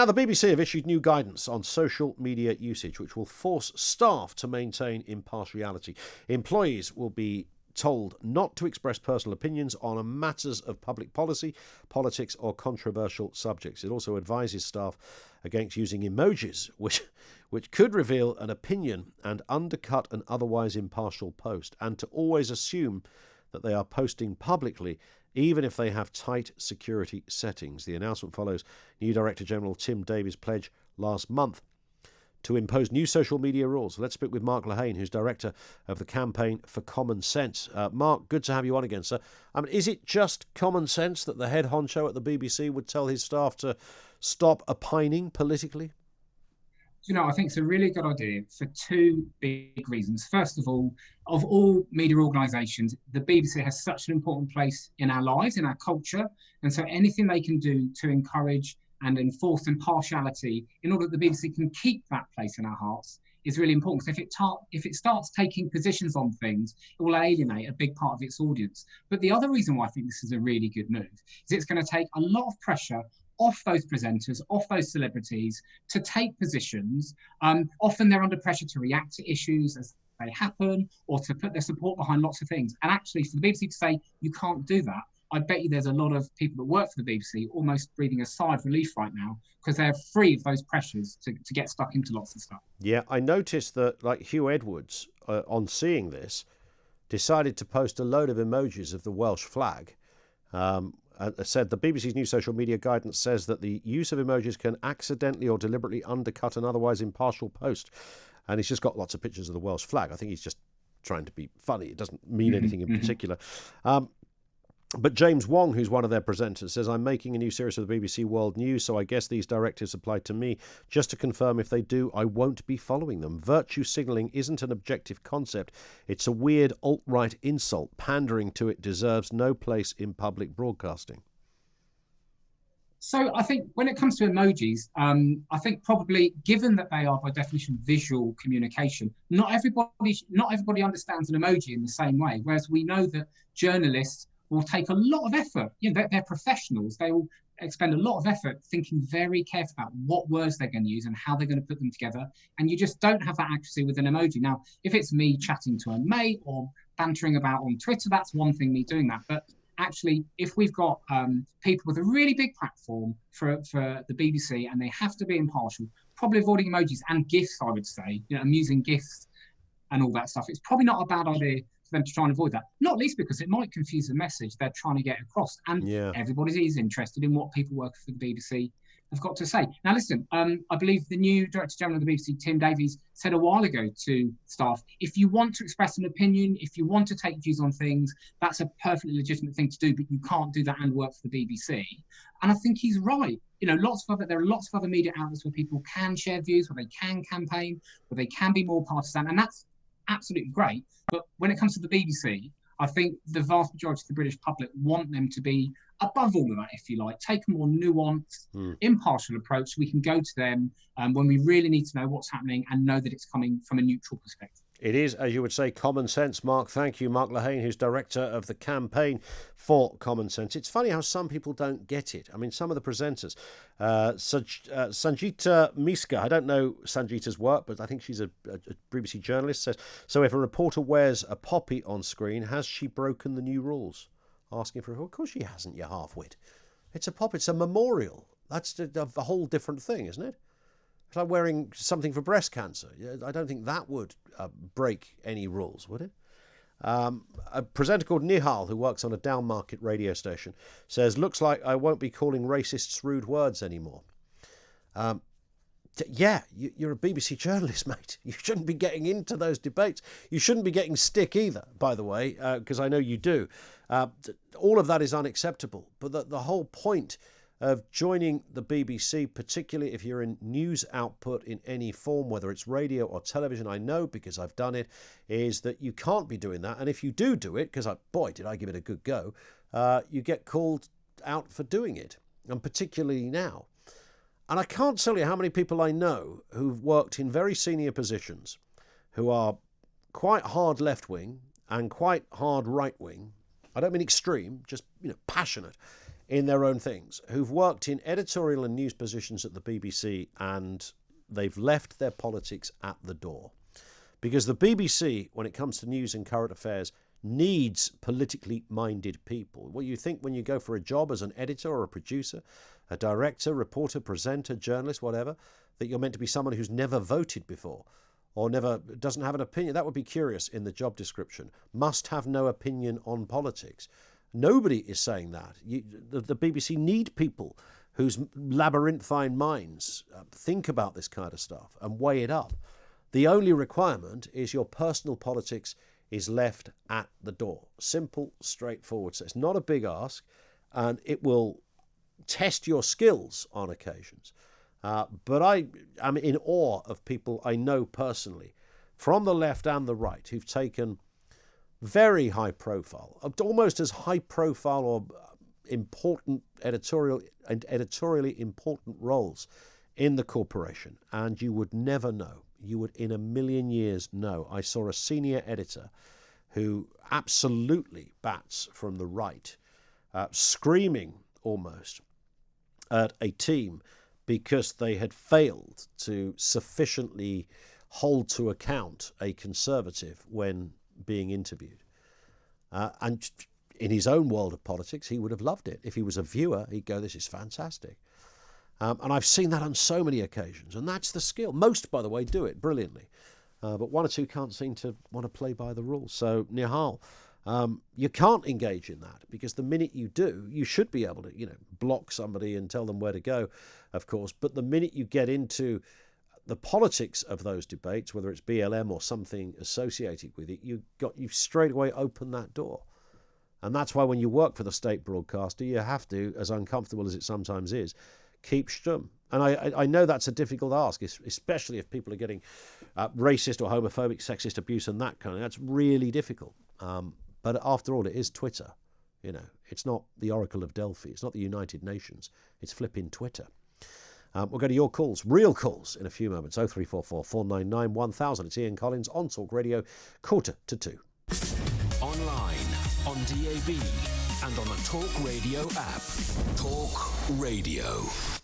Now, the BBC have issued new guidance on social media usage, which will force staff to maintain impartiality. Employees will be told not to express personal opinions on matters of public policy, politics, or controversial subjects. It also advises staff against using emojis, which could reveal an opinion and undercut an otherwise impartial post, and to always assume that they are posting publicly, even if they have tight security settings. The announcement follows new Director General Tim Davies' pledge last month to impose new social media rules. Let's speak with Mark Lehain, who's Director of the Campaign for Common Sense. Mark, good to have you on again, sir. Is it just common sense that the head honcho at the BBC would tell his staff to stop opining politically? I think it's a really good idea for two big reasons. First of all media organisations, the BBC has such an important place in our lives, in our culture. And so anything they can do to encourage and enforce impartiality in order that the BBC can keep that place in our hearts is really important. So if it starts taking positions on things, it will alienate a big part of its audience. But the other reason why I think this is a really good move is it's going to take a lot of pressure off those presenters, off those celebrities to take positions. Often they're under pressure to react to issues as they happen or to put their support behind lots of things. And actually for the BBC to say, you can't do that, I bet you there's a lot of people that work for the BBC almost breathing a sigh of relief right now because they're free of those pressures to get stuck into lots of stuff. Yeah, I noticed that Hugh Edwards, on seeing this, decided to post a load of emojis of the Welsh flag. Said the BBC's new social media guidance says that the use of emojis can accidentally or deliberately undercut an otherwise impartial post. And he's just got lots of pictures of the Welsh flag. I think he's just trying to be funny. It doesn't mean anything in particular. But James Wong, who's one of their presenters, says, I'm making a new series of the BBC World News, so I guess these directives apply to me. Just to confirm, if they do, I won't be following them. Virtue signalling isn't an objective concept. It's a weird alt-right insult. Pandering to it deserves no place in public broadcasting. So I think when it comes to emojis, I think probably, given that they are by definition visual communication, not everybody understands an emoji in the same way. Whereas we know that journalists will take a lot of effort. They're professionals. They will expend a lot of effort thinking very carefully about what words they're going to use and how they're going to put them together. And you just don't have that accuracy with an emoji. Now, if it's me chatting to a mate or bantering about on Twitter, that's one thing, me doing that. But actually, if we've got people with a really big platform for the BBC and they have to be impartial, probably avoiding emojis and GIFs, I would say, amusing GIFs and all that stuff, it's probably not a bad idea for them to try and avoid that. Not least because it might confuse the message they're trying to get across. And everybody is interested in what people working for the BBC have got to say. Now, listen, I believe the new Director General of the BBC, Tim Davies, said a while ago to staff, if you want to express an opinion, if you want to take views on things, that's a perfectly legitimate thing to do, but you can't do that and work for the BBC. And I think he's right. There are lots of other media outlets where people can share views, where they can campaign, where they can be more partisan, and that's absolutely great. But when it comes to the BBC, I think the vast majority of the British public want them to be above all of that, if you like, take a more nuanced, impartial approach. We can go to them when we really need to know what's happening and know that it's coming from a neutral perspective. It is, as you would say, common sense, Mark. Thank you, Mark Lehain, who's Director of the Campaign for Common Sense. It's funny how some people don't get it. I mean, some of the presenters, Sangeeta Miska, I don't know Sangeeta's work, but I think she's a BBC journalist, says, so if a reporter wears a poppy on screen, has she broken the new rules? Asking for, of course she hasn't, you half-wit. It's a pop, it's a memorial. That's a whole different thing, isn't it? It's like wearing something for breast cancer. I don't think that would break any rules, would it? A presenter called Nihal, who works on a down-market radio station, says, looks like I won't be calling racists rude words anymore. You're a BBC journalist, mate. You shouldn't be getting into those debates. You shouldn't be getting stick either, by the way, because I know you do. All of that is unacceptable. But the whole point of joining the BBC, particularly if you're in news output in any form, whether it's radio or television, I know because I've done it, is that you can't be doing that. And if you do it, because boy, did I give it a good go, you get called out for doing it, and particularly now. And I can't tell you how many people I know who've worked in very senior positions who are quite hard left-wing and quite hard right-wing. I don't mean extreme, just passionate in their own things, who've worked in editorial and news positions at the BBC, and they've left their politics at the door. Because the BBC, when it comes to news and current affairs, needs politically minded people. What you think when you go for a job as an editor or a producer, a director, reporter, presenter, journalist, whatever, that you're meant to be someone who's never voted before or never doesn't have an opinion. That would be curious in the job description. Must have no opinion on politics. Nobody is saying that. The BBC need people whose labyrinthine minds think about this kind of stuff and weigh it up. The only requirement is your personal politics is left at the door. Simple, straightforward. So it's not a big ask, and it will test your skills on occasions. But I am in awe of people I know personally, from the left and the right, who've taken very high profile, almost as high profile or important editorially important roles in the corporation, and you would never know. You would in a million years know. I saw a senior editor who absolutely bats from the right, screaming almost at a team because they had failed to sufficiently hold to account a Conservative when being interviewed. And in his own world of politics, he would have loved it. If he was a viewer, he'd go, this is fantastic. And I've seen that on so many occasions, and that's the skill. Most, by the way, do it brilliantly, but one or two can't seem to want to play by the rules. So, Nihal, you can't engage in that, because the minute you do, you should be able to, block somebody and tell them where to go, of course. But the minute you get into the politics of those debates, whether it's BLM or something associated with it, you straight away open that door. And that's why when you work for the state broadcaster, you have to, as uncomfortable as it sometimes is, keep stum. And I know that's a difficult ask, especially if people are getting racist or homophobic, sexist abuse and that kind of thing. That's really difficult. But after all, it is Twitter. It's not the Oracle of Delphi. It's not the United Nations. It's flipping Twitter. We'll go to your calls, real calls, in a few moments. 0344 499 1000. It's Ian Collins on Talk Radio, 1:45. Online, on DAB, and on the Talk Radio app. Talk Radio.